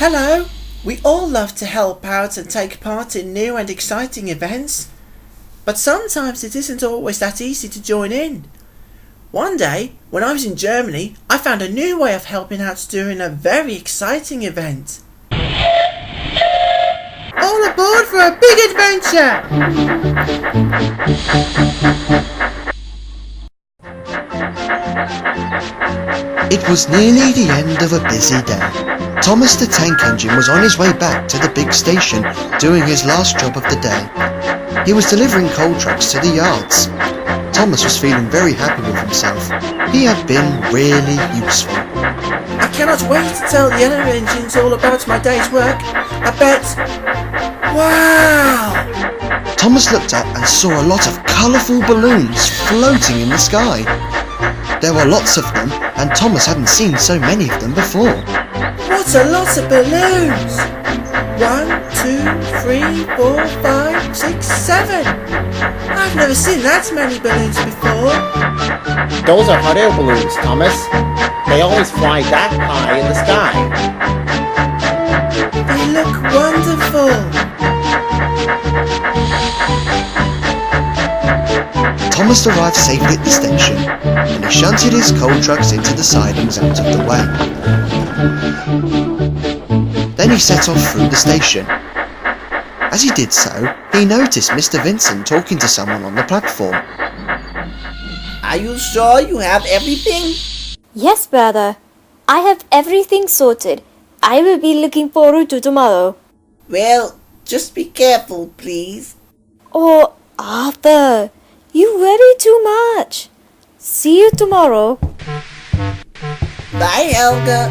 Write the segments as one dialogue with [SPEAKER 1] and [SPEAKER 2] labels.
[SPEAKER 1] Hello! We all love to help out and take part in new and exciting events. But sometimes it isn't always that easy to join in. One day, when I was in Germany, I found a new way of helping out during a very exciting event. All aboard for a big adventure!
[SPEAKER 2] It was nearly the end of a busy day. Thomas the tank engine was on his way back to the big station doing his last job of the day. He was delivering coal trucks to the yards. Thomas was feeling very happy with himself. He had been really useful.
[SPEAKER 1] I cannot wait to tell the other engines all about my day's work. I bet... Wow!
[SPEAKER 2] Thomas looked up and saw a lot of colourful balloons floating in the sky. There were lots of them, and Thomas hadn't seen so many of them before.
[SPEAKER 1] What a lot of balloons! 1, 2, 3, 4, 5, 6, 7. I've never seen that many balloons before.
[SPEAKER 3] Those are hot air balloons, Thomas. They always fly that high in the sky.
[SPEAKER 1] They look wonderful.
[SPEAKER 2] Thomas arrived safely at the station, and he shunted his coal trucks into the sidings out of the way. Then he set off through the station. As he did so, he noticed Mr. Vincent talking to someone on the platform.
[SPEAKER 4] Are you sure you have everything?
[SPEAKER 5] Yes, brother. I have everything sorted. I will be looking forward to tomorrow.
[SPEAKER 4] Well, just be careful, please.
[SPEAKER 5] Oh, Arthur, you worry too much. See you tomorrow.
[SPEAKER 4] Bye, Helga.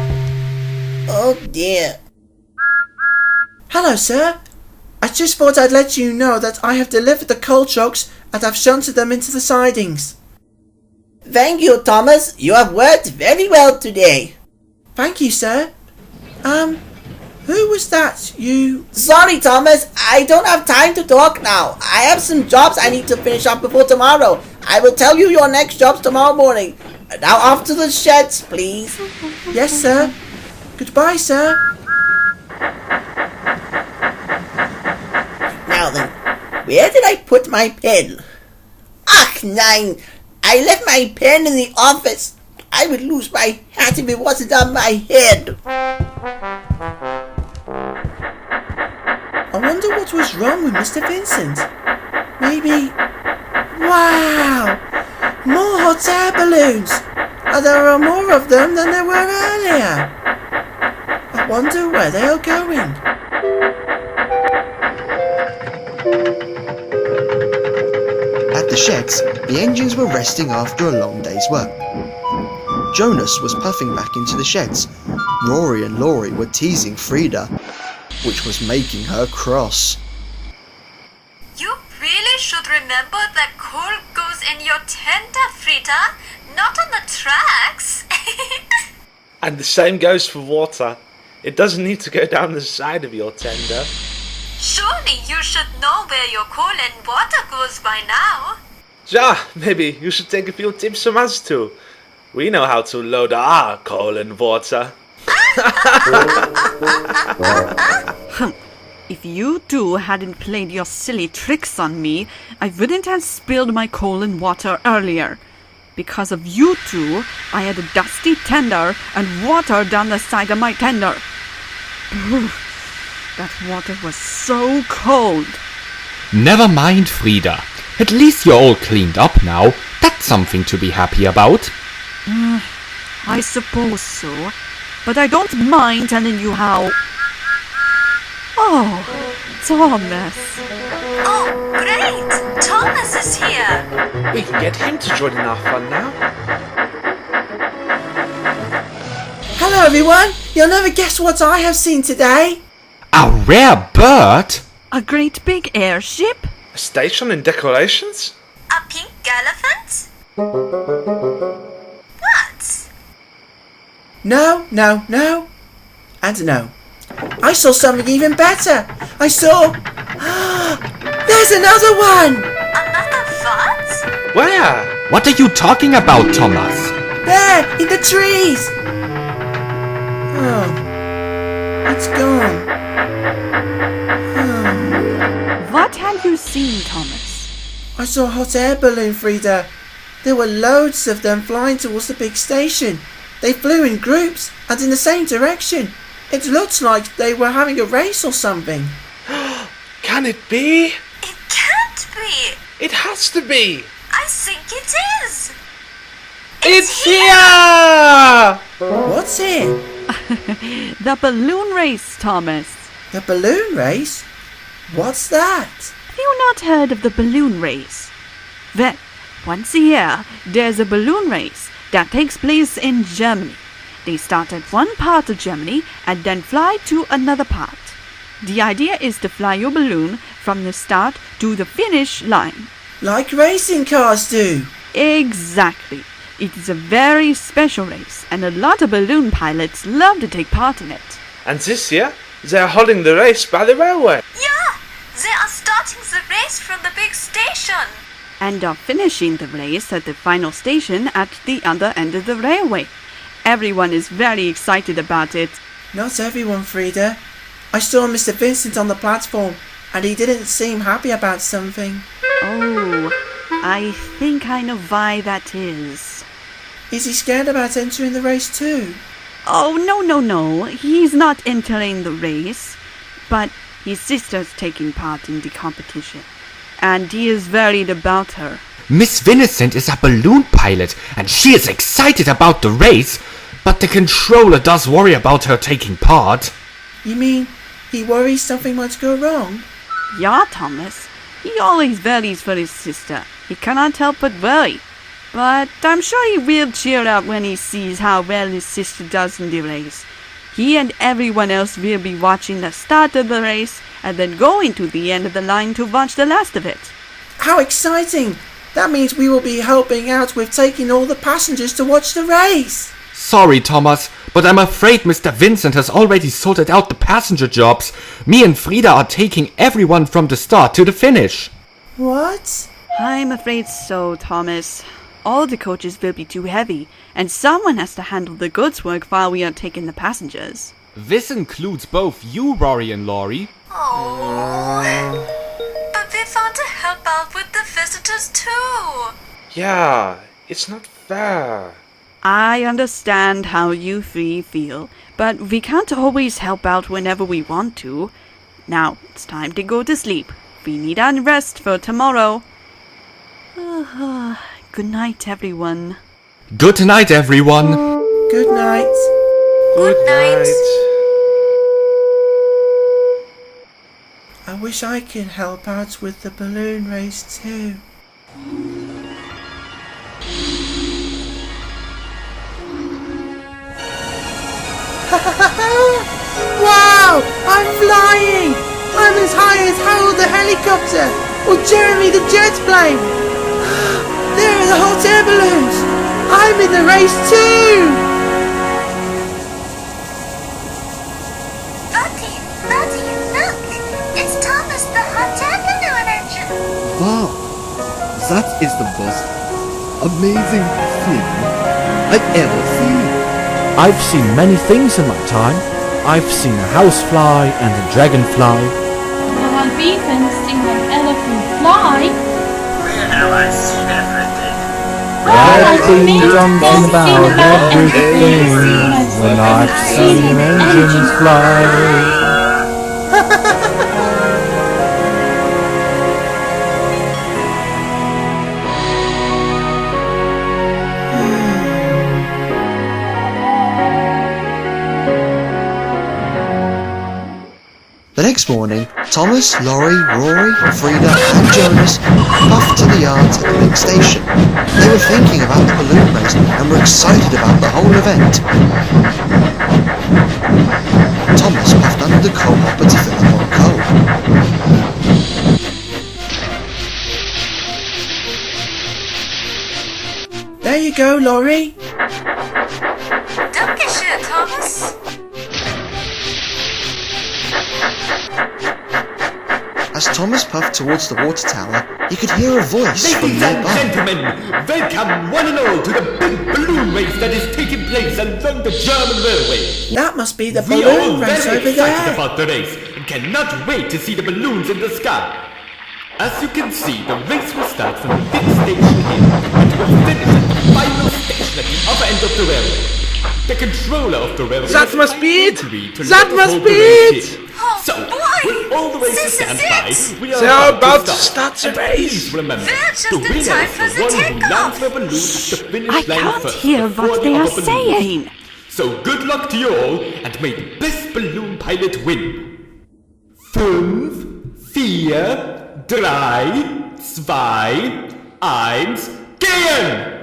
[SPEAKER 4] Oh dear.
[SPEAKER 1] Hello, sir. I just thought I'd let you know that I have delivered the coal trucks and I've shunted them into the sidings.
[SPEAKER 4] Thank you, Thomas. You have worked very well today.
[SPEAKER 1] Thank you, sir. Who was that?
[SPEAKER 4] Sorry, Thomas. I don't have time to talk now. I have some jobs I need to finish up before tomorrow. I will tell you your next jobs tomorrow morning. Now off to the sheds, please.
[SPEAKER 1] Yes, sir. Goodbye, sir.
[SPEAKER 4] Now then, where did I put my pen? Ach, nein! I left my pen in the office. I would lose my hat if it wasn't on my head.
[SPEAKER 1] I wonder what was wrong with Mr. Vincent. Maybe... Wow! More hot air balloons! And there are more of them than there were earlier. I wonder where they are going.
[SPEAKER 2] At the sheds, the engines were resting after a long day's work. Jonas was puffing back into the sheds. Roary and Lori were teasing Frida, which was making her cross.
[SPEAKER 6] You really should remember that coal goes in your tender, Frida, not on the tracks.
[SPEAKER 7] And the same goes for water. It doesn't need to go down the side of your tender.
[SPEAKER 6] Surely you should know where your coal and water goes by now.
[SPEAKER 7] Ja, maybe you should take a few tips from us too. We know how to load our coal and water.
[SPEAKER 8] If you two hadn't played your silly tricks on me, I wouldn't have spilled my coal and water earlier. Because of you two, I had a dusty tender and water down the side of my tender. That water was so cold.
[SPEAKER 9] Never mind, Frida. At least you're all cleaned up now. That's something to be happy about.
[SPEAKER 8] I suppose so. But I don't mind telling you how... Oh, Thomas.
[SPEAKER 6] Oh, great! Thomas is here.
[SPEAKER 7] We can get him to join in our fun now.
[SPEAKER 1] Hello, everyone. You'll never guess what I have seen today.
[SPEAKER 9] A rare bird?
[SPEAKER 8] A great big airship?
[SPEAKER 7] A station and decorations?
[SPEAKER 6] A pink elephant? What?
[SPEAKER 1] No, and no. I saw something even better. I saw... There's another one!
[SPEAKER 6] Another what?
[SPEAKER 7] Where?
[SPEAKER 9] What are you talking about, Thomas?
[SPEAKER 1] There, in the trees! Oh. It's gone.
[SPEAKER 8] What had you seen, Thomas?
[SPEAKER 1] I saw a hot air balloon, Frida. There were loads of them flying towards the big station. They flew in groups and in the same direction. It looked like they were having a race or something.
[SPEAKER 7] Can it be?
[SPEAKER 6] It can't be.
[SPEAKER 7] It has to be.
[SPEAKER 6] I think it is.
[SPEAKER 7] It's here!
[SPEAKER 1] What's here?
[SPEAKER 8] The balloon race, Thomas.
[SPEAKER 1] The balloon race? What's that?
[SPEAKER 8] Have you not heard of the balloon race? Well, once a year, there's a balloon race that takes place in Germany. They start at one part of Germany and then fly to another part. The idea is to fly your balloon from the start to the finish line.
[SPEAKER 1] Like racing cars do.
[SPEAKER 8] Exactly. It is a very special race, and a lot of balloon pilots love to take part in it.
[SPEAKER 7] And this year, they are holding the race by the railway.
[SPEAKER 6] Yeah, they are starting the race from the big station.
[SPEAKER 8] And are finishing the race at the final station at the other end of the railway. Everyone is very excited about it.
[SPEAKER 1] Not everyone, Frida. I saw Mr. Vincent on the platform and he didn't seem happy about something.
[SPEAKER 8] Oh, I think I know why that is.
[SPEAKER 1] Is he scared about entering the race too?
[SPEAKER 8] Oh, no. He's not entering the race. But his sister's taking part in the competition. And he is worried about her.
[SPEAKER 9] Miss Vincent is a balloon pilot, and she is excited about the race, but the controller does worry about her taking part.
[SPEAKER 1] You mean he worries something might go wrong?
[SPEAKER 8] Yeah, Thomas. He always worries for his sister. He cannot help but worry. But I'm sure he will cheer up when he sees how well his sister does in the race. He and everyone else will be watching the start of the race and then going to the end of the line to watch the last of it.
[SPEAKER 1] How exciting! That means we will be helping out with taking all the passengers to watch the race.
[SPEAKER 9] Sorry, Thomas, but I'm afraid Mr. Vincent has already sorted out the passenger jobs. Me and Frida are taking everyone from the start to the finish.
[SPEAKER 1] What?
[SPEAKER 8] I'm afraid so, Thomas. All the coaches will be too heavy, and someone has to handle the goods work while we are taking the passengers.
[SPEAKER 9] This includes both you, Roary and Lori.
[SPEAKER 6] Oh, but we want to help out with the visitors too.
[SPEAKER 7] Yeah, it's not fair.
[SPEAKER 8] I understand how you three feel, but we can't always help out whenever we want to. Now, it's time to go to sleep. We need our rest for tomorrow. Good night, everyone.
[SPEAKER 9] Good night, everyone.
[SPEAKER 1] Good night.
[SPEAKER 7] Good night.
[SPEAKER 1] I wish I could help out with the balloon race too. Wow! I'm flying! I'm as high as Harold the helicopter or Jeremy the jet plane. There are the hot air balloons. I'm in the race too.
[SPEAKER 6] Buddy, look! It's Thomas the hot air balloon engine.
[SPEAKER 2] Wow, that is the most amazing thing I've ever seen.
[SPEAKER 10] I've seen many things in my time. I've seen a housefly and a dragonfly.
[SPEAKER 11] I have even seen an elephant fly.
[SPEAKER 10] I've been jumping about everything when I've seen engines fly.
[SPEAKER 2] The next morning, Thomas, Lori, Rory, Frida and Jonas puffed to the yards at the big station. They were thinking about the balloon race and were excited about the whole event. Thomas puffed under the coal hopper to fill up on coal.
[SPEAKER 1] There you go, Lori.
[SPEAKER 6] Dankeschön, Thomas.
[SPEAKER 2] As Thomas puffed towards the water tower, he could hear a voice from
[SPEAKER 9] Ladies and
[SPEAKER 2] nearby.
[SPEAKER 9] gentlemen, welcome one and all to the big balloon race that is taking place along the German railway.
[SPEAKER 1] That must be the
[SPEAKER 9] We are all
[SPEAKER 1] balloon race
[SPEAKER 9] very
[SPEAKER 1] over
[SPEAKER 9] excited
[SPEAKER 1] there.
[SPEAKER 9] about the race and cannot wait to see the balloons in the sky. As you can see, the race will start from the big station here and will finish at the final station at the other end of the railway. The controller of the railway
[SPEAKER 7] That
[SPEAKER 9] has
[SPEAKER 7] must be it!
[SPEAKER 9] agreed to
[SPEAKER 7] That
[SPEAKER 9] let us
[SPEAKER 7] must
[SPEAKER 9] hold
[SPEAKER 7] be
[SPEAKER 9] the race
[SPEAKER 7] it!
[SPEAKER 9] here.
[SPEAKER 6] Oh,
[SPEAKER 9] So,
[SPEAKER 6] boy!
[SPEAKER 9] when all the races
[SPEAKER 6] This
[SPEAKER 9] stand
[SPEAKER 6] is
[SPEAKER 9] by,
[SPEAKER 6] it!
[SPEAKER 9] we are
[SPEAKER 7] They are
[SPEAKER 9] about to
[SPEAKER 7] start the
[SPEAKER 9] And
[SPEAKER 7] race.
[SPEAKER 9] please remember,
[SPEAKER 6] We're just
[SPEAKER 9] the
[SPEAKER 6] in
[SPEAKER 9] winner
[SPEAKER 6] time
[SPEAKER 9] is
[SPEAKER 6] for
[SPEAKER 9] the
[SPEAKER 6] the
[SPEAKER 9] one who
[SPEAKER 6] takeoff.
[SPEAKER 9] lands the balloon at the finish
[SPEAKER 8] I
[SPEAKER 9] line
[SPEAKER 8] can't
[SPEAKER 9] first
[SPEAKER 8] hear
[SPEAKER 9] before
[SPEAKER 8] what
[SPEAKER 9] the
[SPEAKER 8] they are
[SPEAKER 9] other balloons.
[SPEAKER 8] saying.
[SPEAKER 9] So good luck to you all and may the best balloon pilot win. 5, 4, 3, 2, 1, gehen!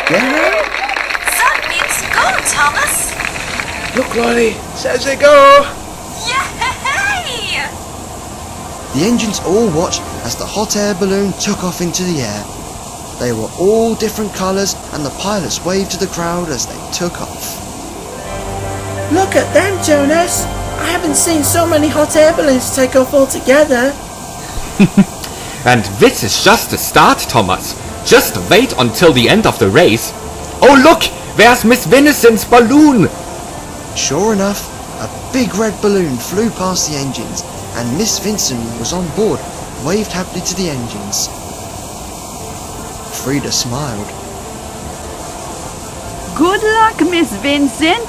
[SPEAKER 6] That means go, Thomas!
[SPEAKER 7] Look, Lori, says they go.
[SPEAKER 6] Yay!
[SPEAKER 2] The engines all watched as the hot air balloon took off into the air. They were all different colours and the pilots waved to the crowd as they took off.
[SPEAKER 1] Look at them, Jonas. I haven't seen so many hot air balloons take off all together.
[SPEAKER 9] And this is just the start, Thomas. Just wait until the end of the race. Oh look, there's Miss Vincent's balloon.
[SPEAKER 2] Sure enough, a big red balloon flew past the engines and Miss Vincent was on board, waved happily to the engines. Frida smiled.
[SPEAKER 8] Good luck, Miss Vincent.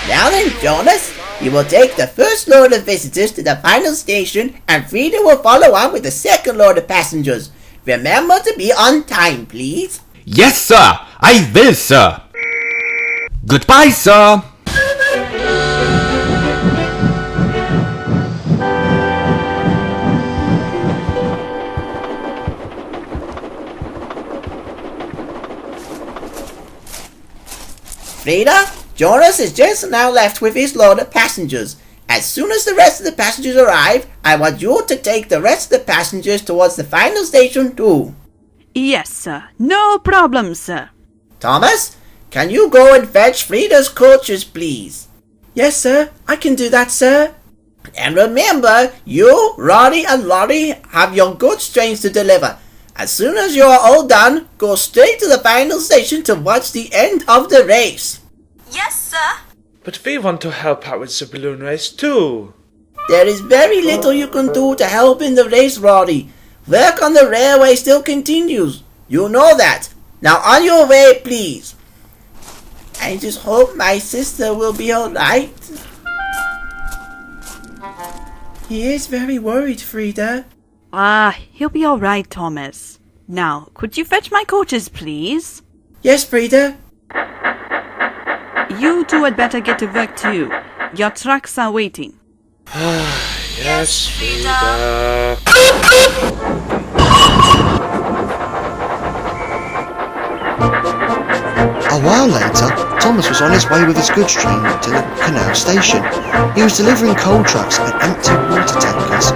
[SPEAKER 4] Now then, Jonas, you will take the first load of visitors to the final station and Frida will follow on with the second load of passengers. Remember to be on time, please.
[SPEAKER 9] Yes, sir. I will, sir. Goodbye, sir.
[SPEAKER 4] Frida, Jonas is just now left with his load of passengers. As soon as the rest of the passengers arrive, I want you to take the rest of the passengers towards the final station too.
[SPEAKER 8] Yes, sir. No problem, sir.
[SPEAKER 4] Thomas, can you go and fetch Frida's coaches, please?
[SPEAKER 1] Yes, sir. I can do that, sir.
[SPEAKER 4] And remember, you, Roary and Lori have your goods trains to deliver. As soon as you are all done, go straight to the final station to watch the end of the race.
[SPEAKER 6] Yes, sir.
[SPEAKER 7] But we want to help out with the balloon race too.
[SPEAKER 4] There is very little you can do to help in the race, Roary. Work on the railway still continues. You know that. Now on your way, please. I just hope my sister will be alright.
[SPEAKER 1] He is very worried, Frida.
[SPEAKER 8] Ah, he'll be all right, Thomas. Now, could you fetch my coaches, please?
[SPEAKER 1] Yes, Frida.
[SPEAKER 8] You two had better get to work too. Your trucks are waiting.
[SPEAKER 7] Yes,
[SPEAKER 6] Frida.
[SPEAKER 2] A while later, Thomas was on his way with his goods train to the canal station. He was delivering coal trucks and empty water tankers.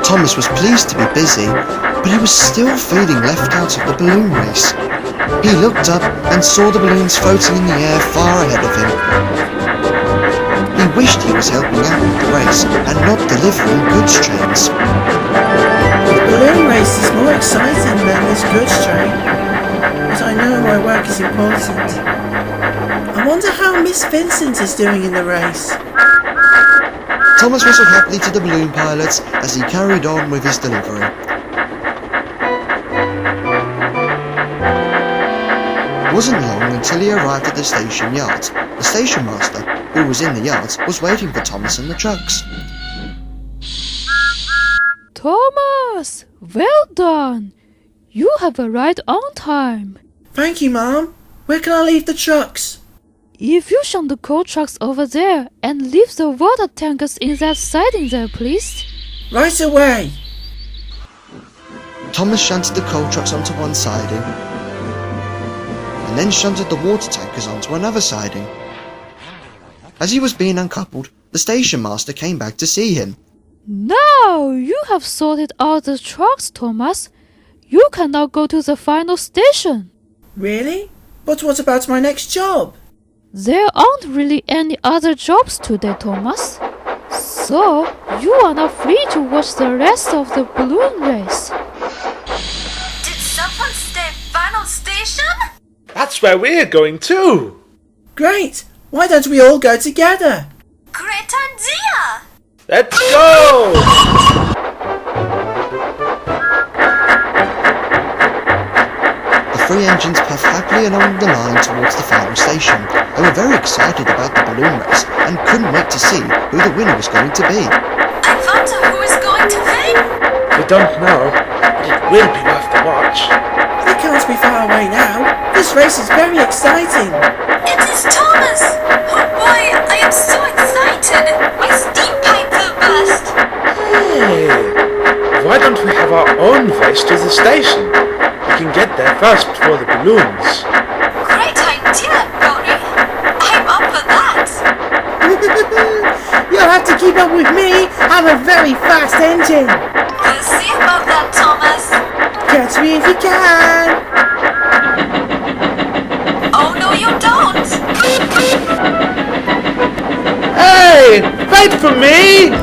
[SPEAKER 2] Thomas was pleased to be busy, but he was still feeling left out of the balloon race. He looked up and saw the balloons floating in the air far ahead of him. He wished he was helping out with the race and not delivering goods trains.
[SPEAKER 1] The balloon race is more exciting than this goods train. But I know my work is important. I wonder how Miss Vincent is doing in the race.
[SPEAKER 2] Thomas whistled happily to the balloon pilots as he carried on with his delivery. It wasn't long until he arrived at the station yard. The station master, who was in the yard, was waiting for Thomas and the trucks.
[SPEAKER 11] Thomas, well done. You have arrived on time.
[SPEAKER 1] Thank you, Mom. Where can I leave the trucks?
[SPEAKER 11] If you shunt the coal trucks over there and leave the water tankers in that siding there, please.
[SPEAKER 1] Right away.
[SPEAKER 2] Thomas shunted the coal trucks onto one siding, and then shunted the water tankers onto another siding. As he was being uncoupled, the station master came back to see him.
[SPEAKER 11] Now you have sorted out the trucks, Thomas. You can now go to the final station.
[SPEAKER 1] Really? But what about my next job?
[SPEAKER 11] There aren't really any other jobs today, Thomas. So, you are not free to watch the rest of the balloon race.
[SPEAKER 6] Did someone say final station?
[SPEAKER 7] That's where we're going too.
[SPEAKER 1] Great! Why don't we all go together?
[SPEAKER 6] Great idea!
[SPEAKER 7] Let's go!
[SPEAKER 2] The three engines puffed happily along the line towards the final station. They were very excited about the balloon race and couldn't wait to see who the winner was going to be.
[SPEAKER 6] I wonder who is going to win?
[SPEAKER 7] We don't know, but it will be worth the watch.
[SPEAKER 1] They can't be far away now. This race is very exciting.
[SPEAKER 6] It is Thomas! Oh boy, I am so excited! My steam pipe will burst!
[SPEAKER 7] Hey, why don't we have our own race to the station? We can get there first before the balloons.
[SPEAKER 6] Great idea, Roary! I'm up for that!
[SPEAKER 1] You'll have to keep up with me. I'm a very fast engine.
[SPEAKER 6] We'll see about that, Thomas!
[SPEAKER 1] Catch me if you can.
[SPEAKER 6] Oh no, you don't!
[SPEAKER 7] Hey, wait for me!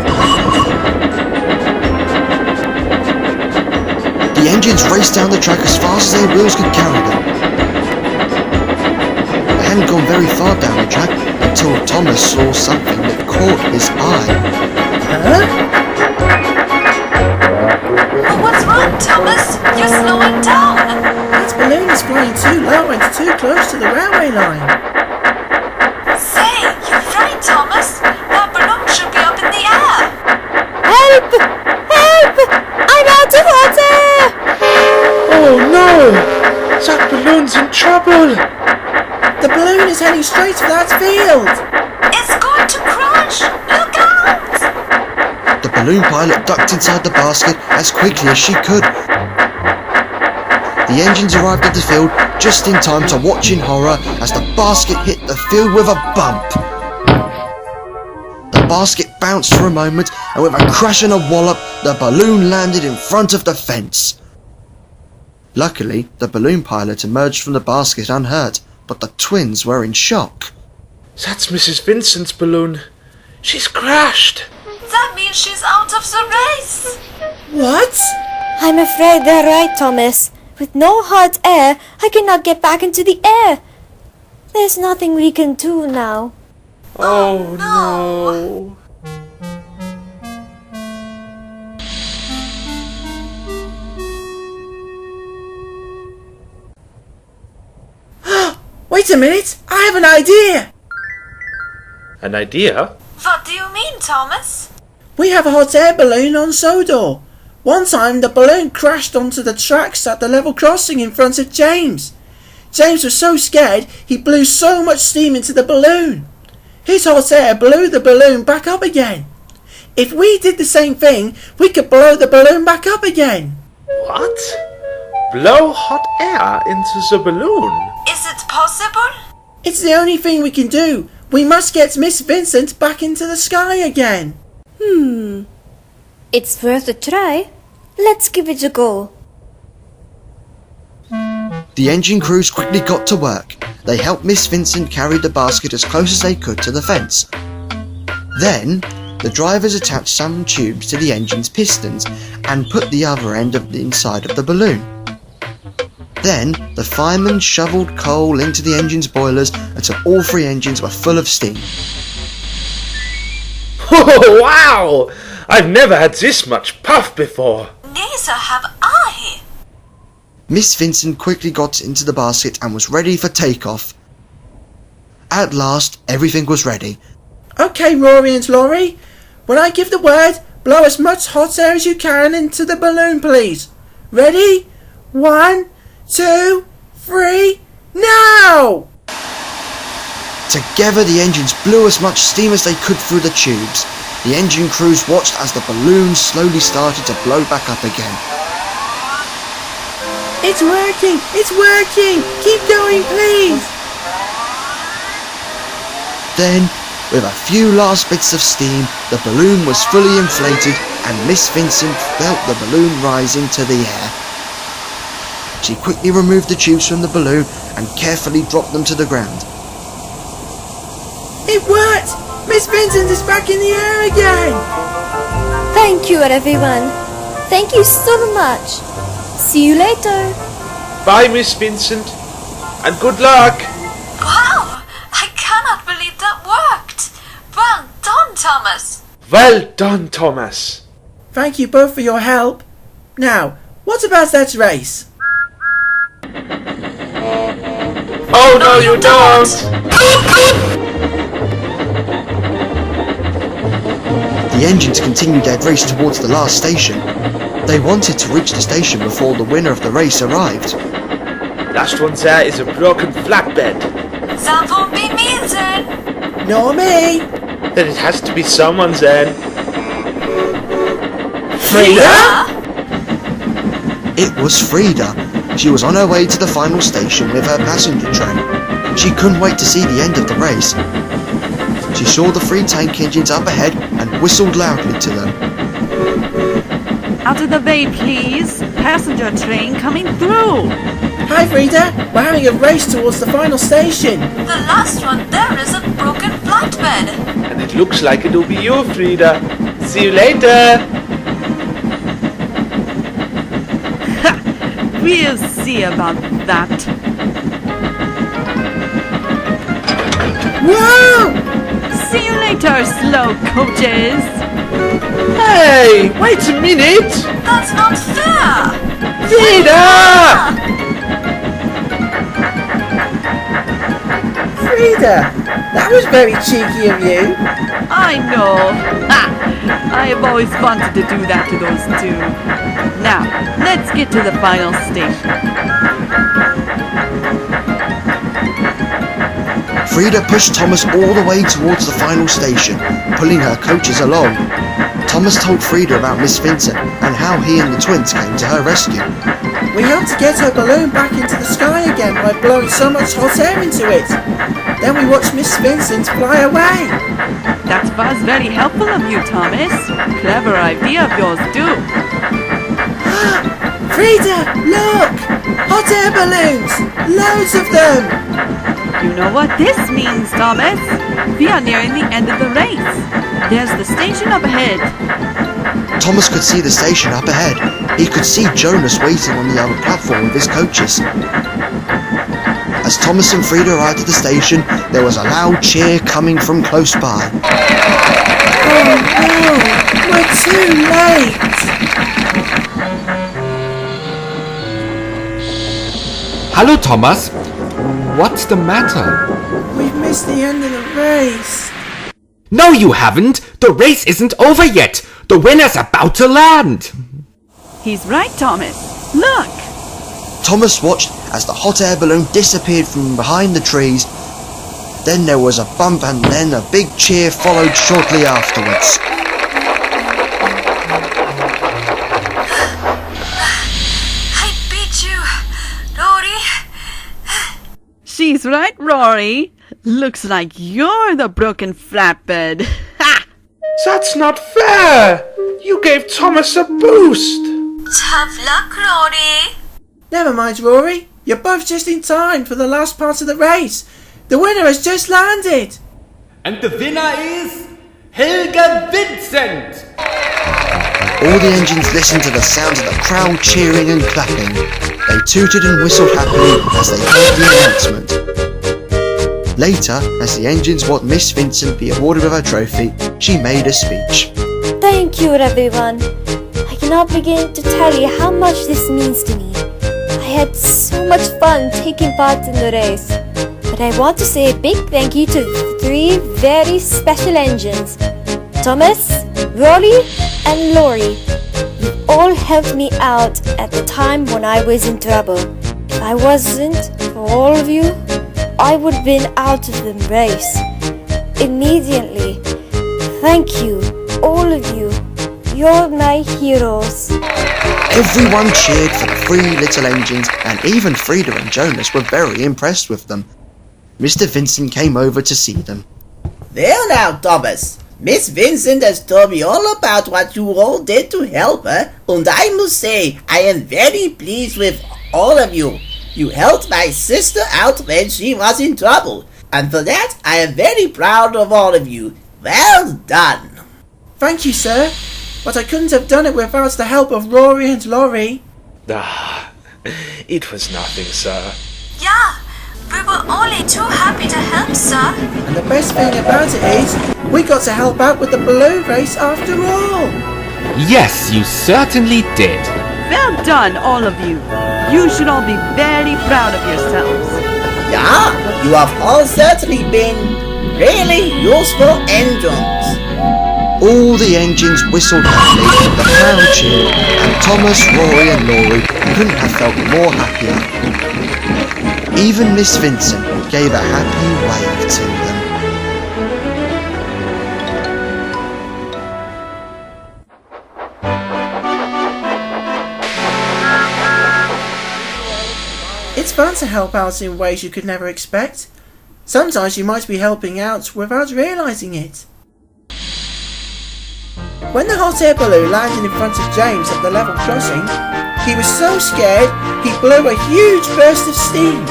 [SPEAKER 2] The engines raced down the track as fast as their wheels could carry them. They hadn't gone very far down the track until Thomas saw something that caught his eye.
[SPEAKER 1] Huh?
[SPEAKER 6] What's wrong, Thomas? You're slowing down!
[SPEAKER 1] That balloon is flying too low and too close to the railway line.
[SPEAKER 6] Say, you're right, Thomas! That balloon should be up in the air!
[SPEAKER 5] Help! Help! I'm out of water!
[SPEAKER 7] Oh no! That balloon's in trouble!
[SPEAKER 1] The balloon is heading straight for that field.
[SPEAKER 6] It's going to crash! Look out!
[SPEAKER 2] The balloon pilot ducked inside the basket as quickly as she could. The engines arrived at the field just in time to watch in horror as the basket hit the field with a bump. The basket bounced for a moment, and with a crash and a wallop, the balloon landed in front of the fence. Luckily, the balloon pilot emerged from the basket unhurt, but the twins were in shock.
[SPEAKER 7] That's Mrs. Vincent's balloon. She's crashed.
[SPEAKER 6] That means she's out of the race!
[SPEAKER 1] What?
[SPEAKER 5] I'm afraid they're right, Thomas. With no hot air, I cannot get back into the air. There's nothing we can do now.
[SPEAKER 7] Oh no.
[SPEAKER 1] Wait a minute. I have an idea.
[SPEAKER 7] An idea?
[SPEAKER 6] What do you mean, Thomas?
[SPEAKER 1] We have a hot air balloon on Sodor. One time the balloon crashed onto the tracks at the level crossing in front of James. James was so scared he blew so much steam into the balloon. His hot air blew the balloon back up again. If we did the same thing, we could blow the balloon back up again.
[SPEAKER 7] What? Blow hot air into the balloon?
[SPEAKER 6] Is it possible?
[SPEAKER 1] It's the only thing we can do. We must get Miss Vincent back into the sky again.
[SPEAKER 5] It's worth a try. Let's give it a go.
[SPEAKER 2] The engine crews quickly got to work. They helped Miss Vincent carry the basket as close as they could to the fence. Then, the drivers attached some tubes to the engine's pistons and put the other end of the inside of the balloon. Then, the firemen shoveled coal into the engine's boilers until all three engines were full of steam.
[SPEAKER 7] Oh wow! I've never had this much puff before.
[SPEAKER 6] Neither have I.
[SPEAKER 2] Miss Vincent quickly got into the basket and was ready for takeoff. At last, everything was ready.
[SPEAKER 1] Okay, Roary and Lori. When I give the word, blow as much hot air as you can into the balloon, please. Ready? 1, 2, 3, now!
[SPEAKER 2] Together, the engines blew as much steam as they could through the tubes. The engine crews watched as the balloon slowly started to blow back up again.
[SPEAKER 1] It's working! It's working! Keep going, please!
[SPEAKER 2] Then, with a few last bits of steam, the balloon was fully inflated and Miss Vincent felt the balloon rise into the air. she quickly removed the tubes from the balloon and carefully dropped them to the ground.
[SPEAKER 1] It worked! Miss Vincent is back in the air again!
[SPEAKER 5] Thank you, everyone. Thank you so much. See you later.
[SPEAKER 7] Bye, Miss Vincent. And good luck.
[SPEAKER 6] Wow! I cannot believe that worked! Well done, Thomas!
[SPEAKER 7] Well done, Thomas.
[SPEAKER 1] Thank you both for your help. Now, what about that race?
[SPEAKER 7] Oh, no, you don't!
[SPEAKER 2] The engines continued their race towards the last station. They wanted to reach the station before the winner of the race arrived.
[SPEAKER 7] Last one there is a broken flatbed.
[SPEAKER 6] That won't be me then!
[SPEAKER 1] Nor me!
[SPEAKER 7] Then it has to be someone then.
[SPEAKER 1] Frida?
[SPEAKER 2] It was Frida. She was on her way to the final station with her passenger train. She couldn't wait to see the end of the race. She saw the 3 tank engines up ahead and whistled loudly to them.
[SPEAKER 8] Out of the way, please. Passenger train coming through.
[SPEAKER 1] Hi Frida, we're having a race towards the final station.
[SPEAKER 6] The last one there is a broken flatbed.
[SPEAKER 7] And it looks like it'll be you, Frida. See you later.
[SPEAKER 8] We'll see about that.
[SPEAKER 1] Whoa!
[SPEAKER 8] See you later, slow coaches.
[SPEAKER 7] Hey, wait a minute.
[SPEAKER 6] That's not fair!
[SPEAKER 7] Frida!
[SPEAKER 1] Frida, that was very cheeky of you.
[SPEAKER 8] I know. Ha! I have always wanted to do that to those two. Now, let's get to the final station.
[SPEAKER 2] Frida pushed Thomas all the way towards the final station, pulling her coaches along. Thomas told Frida about Miss Vincent and how he and the twins came to her rescue.
[SPEAKER 1] We had to get her balloon back into the sky again by blowing so much hot air into it. Then we watched Miss Vincent fly away.
[SPEAKER 8] That was very helpful of you, Thomas. Clever idea of yours, too.
[SPEAKER 1] Frida, look! Hot air balloons! Loads of them!
[SPEAKER 8] You know what this means, Thomas? We are nearing the end of the race. There's the station up ahead.
[SPEAKER 2] Thomas could see the station up ahead. He could see Jonas waiting on the other platform with his coaches. As Thomas and Frida arrived at the station, there was a loud cheer coming from close by.
[SPEAKER 1] Oh no! We're too late!
[SPEAKER 9] Hallo, Thomas. What's the matter?
[SPEAKER 1] We've missed the end of the race.
[SPEAKER 9] No, you haven't. The race isn't over yet. The winner's about to land.
[SPEAKER 8] He's right, Thomas. Look.
[SPEAKER 2] Thomas watched as the hot air balloon disappeared from behind the trees. Then there was a bump and then a big cheer followed shortly afterwards.
[SPEAKER 6] I beat you, Roary.
[SPEAKER 8] She's right, Rory. Looks like you're the broken flatbed. Ha!
[SPEAKER 7] That's not fair. You gave Thomas a boost.
[SPEAKER 6] Tough luck, Roary.
[SPEAKER 1] Never mind, Rory. You're both just in time for the last part of the race. The winner has just landed.
[SPEAKER 9] And the winner is Helga Vincent.
[SPEAKER 2] All the engines listened to the sound of the crowd cheering and clapping. They tooted and whistled happily as they heard the announcement. Later, as the engines watched Miss Vincent be awarded with her trophy, she made a speech.
[SPEAKER 5] Thank you, everyone. I cannot begin to tell you how much this means to me. I had so much fun taking part in the race. But I want to say a big thank you to the 3 very special engines. Thomas, Roary and Lori. You all helped me out at the time when I was in trouble. If I wasn't for all of you, I would have been out of the race immediately. Thank you, all of you. You're my heroes.
[SPEAKER 2] Everyone cheered for the 3 little engines, and even Frida and Jonas were very impressed with them. Mr. Vincent came over to see them.
[SPEAKER 4] There now, Thomas. Miss Vincent has told me all about what you all did to help her, and I must say I am very pleased with all of you. You helped my sister out when she was in trouble, and for that I am very proud of all of you. Well done.
[SPEAKER 1] Thank you, sir, but I couldn't have done it without the help of Roary and Lori.
[SPEAKER 7] It was nothing, sir.
[SPEAKER 6] Yeah, we were only too happy to help, sir.
[SPEAKER 1] And the best thing about it is, we got to help out with the balloon race after all.
[SPEAKER 9] Yes, you certainly did.
[SPEAKER 8] Well done, all of you. You should all be very proud of yourselves.
[SPEAKER 4] Yeah, you have all certainly been really useful engines.
[SPEAKER 2] All the engines whistled happily, the crowd cheered, and Thomas, Roary and Lori couldn't have felt more happier. Even Miss Vincent gave a happy wave to them.
[SPEAKER 1] It's fun to help out in ways you could never expect. Sometimes you might be helping out without realising it. When the hot air balloon landed in front of James at the level crossing, he was so scared he blew a huge burst of steam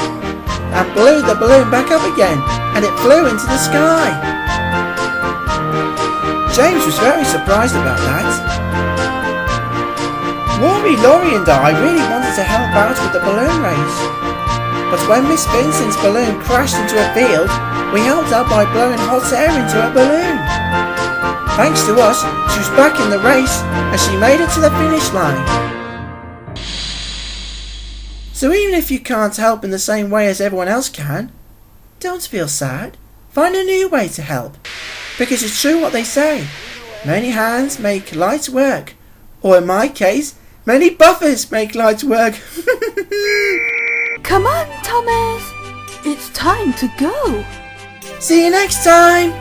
[SPEAKER 1] and blew the balloon back up again, and it flew into the sky. James was very surprised about that. Roary, Lori and I really wanted to help out with the balloon race, but when Miss Vincent's balloon crashed into a field, we helped out by blowing hot air into a balloon. Thanks to us, she was back in the race and she made it to the finish line. So even if you can't help in the same way as everyone else can, don't feel sad. Find a new way to help. Because it's true what they say. Many hands make light work. Or in my case, many buffers make light work.
[SPEAKER 8] Come on, Thomas. It's time to go.
[SPEAKER 1] See you next time.